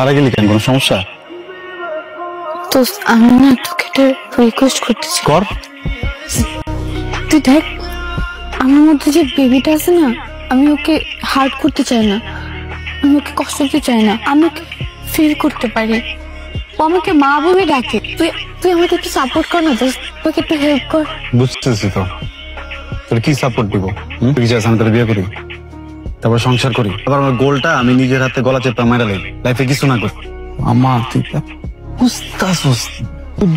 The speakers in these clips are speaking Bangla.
ভাড়া গেলি কেন, কোনো সমস্যা? তো আমি না তোকে একটা রিকোয়েস্ট করতেছি। কর। তুই দেখ আমার মধ্যে যে বেবিটা আছে না, আমি ওকে হার্ট করতে চাই না, আমি ওকে কষ্ট দিতে চাই না, আমি ওকে ফিল করতে পারি। ও আমাকে মা বলে ডাকে। তুই তুই আমাকে একটু সাপোর্ট কর না, তোকে একটু হেল্প কর। বুঝতেছি তো, তোর কি সাপোর্ট দিব? তুই চাস আমি তোর বিয়ে করি, তারপর সংসার করি, আবার আমার গোলটা আমি নিজের হাতে গলা চেপে মারা লাই, লাইফে কিছু না করি। আমা তুই বুঝতাছিস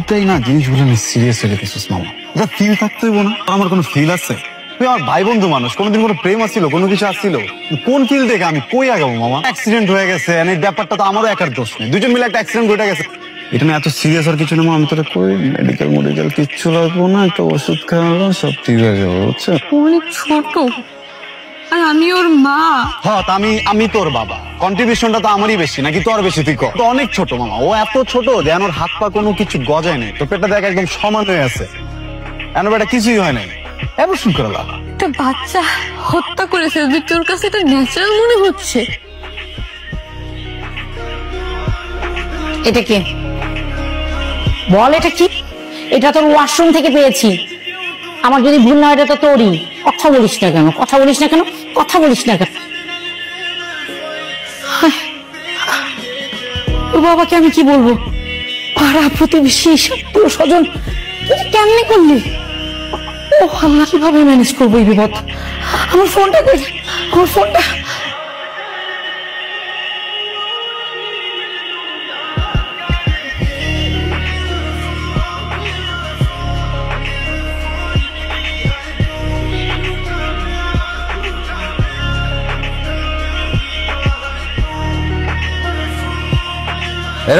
তুই না জিনিসগুলো নিয়ে সিরিয়াস হয়ে গেছিস মামা। যা ফিল থাকতে হইব না, আমার কোনো ফিল আছে? তুই আমার ভাই বন্ধু মানুষ, কোনোদিন কোনো প্রেম আসছিল, কোনো কিছু আসছিল? কোন ফিল দেখে আমি কই আগাবো মামা? অ্যাক্সিডেন্ট হয়ে গেছে, এই ব্যাপারটা তো আমারও একার দোষ নেই, দুজন মিলে একটা অ্যাক্সিডেন্ট ঘটে গেছে। এটা না এত সিরিয়াস আর কিছু না, আমি তোরা কই মেডিকেল কিচ্ছু লাগবো না, একটা ওষুধ খাওয়াবো, সব ঠিক হয়ে যাবো, বুঝছো? অনেক ছোট আর আমি ওর মা। হ্যাঁ, আমি তোর বাবা, কন্ট্রিবিউশনটা তো আমারই বেশি নাকি তোর বেশি? তুই কর। অনেক ছোট মামা, ও এত ছোট যে ওর হাত পা কোনো কিছু গজায় নেই, তো পেটটা দেখ একদম সমান হয়ে আছে, এন বেটা কিছুই হয় নাই, এবার শুন করে লাভ। একটা বাচ্চা হত্যা করেছে, তোর কাছে এটা ন্যাচারাল মনে হচ্ছে? এটা কি বল, এটা কি? এটা তোর ওয়াশরুম থেকে পেয়েছি, আমার যদি ভুল না হয় এটা তো তোরই। কথা বলিস না কেন, কথা বলিস না কেন, কথা বলিস না কেন? ওর বাবাকে আমি কি বলবো? পাড়া প্রতিবেশী সব স্বজন, তুই কেমনে করলি? ও আমরা কিভাবে ম্যানেজ করবো এই বিপদ? আমার ফোনটা কই, আমার ফোনটা।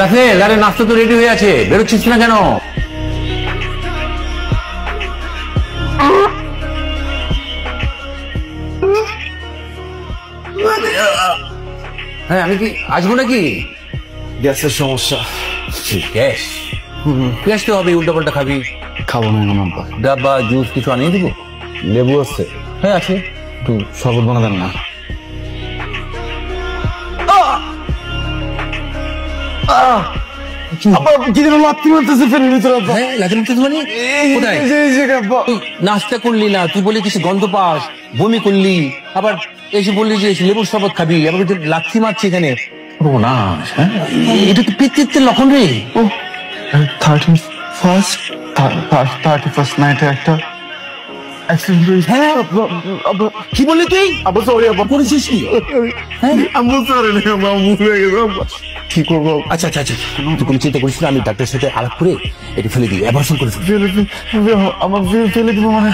রাফেল, আরে নাস্তা তো রেডি হয়ে আছে, বেরোচ্ছিস না কেন? হ্যাঁ, আমি কি আসবো নাকি? গ্যাসের সমস্যা। গ্যাস? গ্যাস তো হবে, উল্টা পাল্টা খাবি। খাবো না মামা। ডাব্বা জুস কিছু আনিয়ে দিব? লেবু আছে? হ্যাঁ আছে। একটু শরবত বানাবেন না? নাস্তা করলি না, তুই বলি কিছু গন্ধ পাস, বমি করলি, আবার এসে বললি যে লেবুর শরবত খাবি, আবার লাথি মারছি এখানে। না, এটা তো পিতৃত্বের লক্ষণ রে। 31st নাইটে একটা কি বললি তুই? করেছিস কি? কি করবো? আচ্ছা আচ্ছা আচ্ছা, তুই কোনো চিন্তা করিস না, আমি ডাক্তারের সাথে আলাপ করে এটা ফেলে দিই, অ্যাবর্শন করে আমার ফেলে দিব মানে?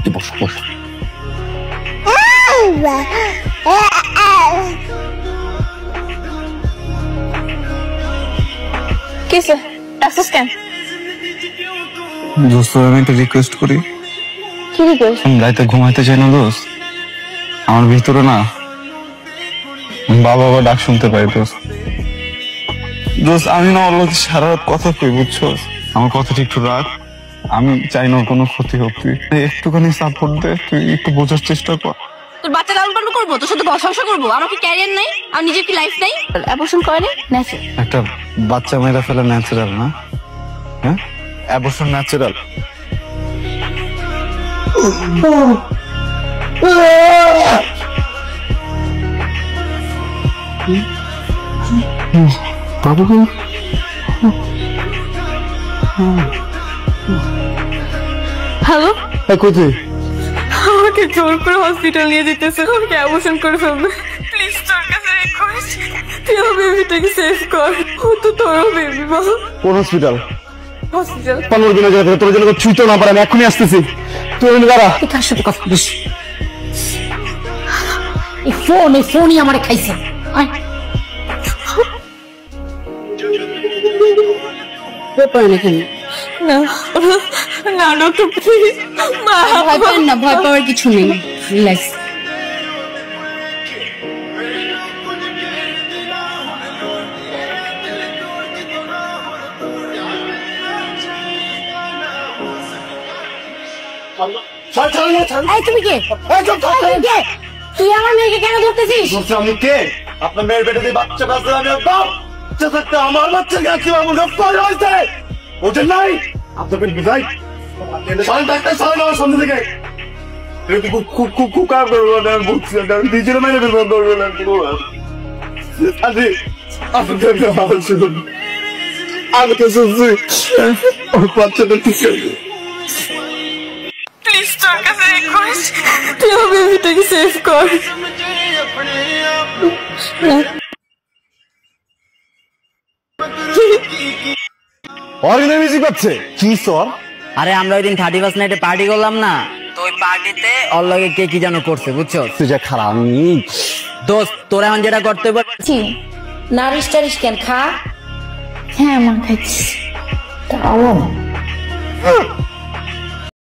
তুই বস বস। কিসে আসছিস কেন? দোস্ত আমি একটা রিকোয়েস্ট করি। কি রিকোয়েস্ট? আমি রাতে ঘুমাইতে চাই না দোস্ত, আমার ভিতরে না বাবা ডাক শুনতে পাই দোস্ত। দোস্ত আমি না ওর লোকে সারা রাত কথা কই, বুঝছো? আমার কথাটা একটু রাখ, আমি চাই না কোনো ক্ষতি হোক, তুই একটুখানি সাপোর্ট দে, তুই একটু বোঝার চেষ্টা কর। তোর বাচ্চা লালন পালন করবো, তোর সাথে সংসার করবো? আমার কি ক্যারিয়ার নাই? আর নিজের কি লাইফ নাই? অ্যাবর্শন করে ন্যাচারাল। একটা বাচ্চা মেয়েরা ফেলা ন্যাচারাল না? হ্যাঁ, অ্যাবর্শন ন্যাচারাল। বাবু হ্যালো, কোথায়? আমাকে জোর করে হসপিটাল নিয়ে যেতেছে, আমাকে অ্যাবর্শন করে ফেলবে। প্লিজ তোর কাছে রিকোয়েস্ট, তুই আমার বেবিটাকে সেভ কর, ও তো তোরও বেবি। বল কোন হসপিটাল? হসপিটাল 15 দিনের জায়গা তোর জন্য ছুঁইতে না পারে, আমি এখনই আসতেছি। তুই দাঁড়া। তুই কার সাথে কথা বলিস? এই ফোনই আমারে খাইছে। ব্যাপার নাকি? না না ডক্টর প্লিজ, মা ভয় পাবেন না, ভয় পাওয়ার কিছু নেই, রিল্যাক্স। তুমি কে? তুই আমার মেয়েকে কেন ধরতেছিস? আমি কে? আপনার মেয়ের পেটে যে বাচ্চা কাছে আমি বাপ বাচ্চা থাকতে আমার বাচ্চা কাছে আমার রক্ত হয়েছে ওটা নাই আপনার পেট বুঝাই সারা ডাক্তার সারা আমার সামনে থেকে খুব কাজ করবো না আমি বুঝছি আমি নিজের মেরে ফেলবো করবো না আরে আপনাদের আমার শুনুন আমি তো শুনছি ওর বাচ্চাটা ঠিক আছে প্লিজ তোর কাছে রিকোয়েস্ট তুই আমার বেবিটাকে সেভ কর অরিজিনাল মিউজিক পাচ্ছে কি সর আরে আমরা ওই দিন 31st নাইটে পার্টি করলাম না, তো ওই পার্টিতে ওর লগে কে কি যেন করছে বুঝছো। তুই যা খারাপ আমি দোস্ত তোর এখন যেটা করতে হবে, জি নারিশ টারিশ কেন খা। হ্যাঁ মা খাচ্ছি তাও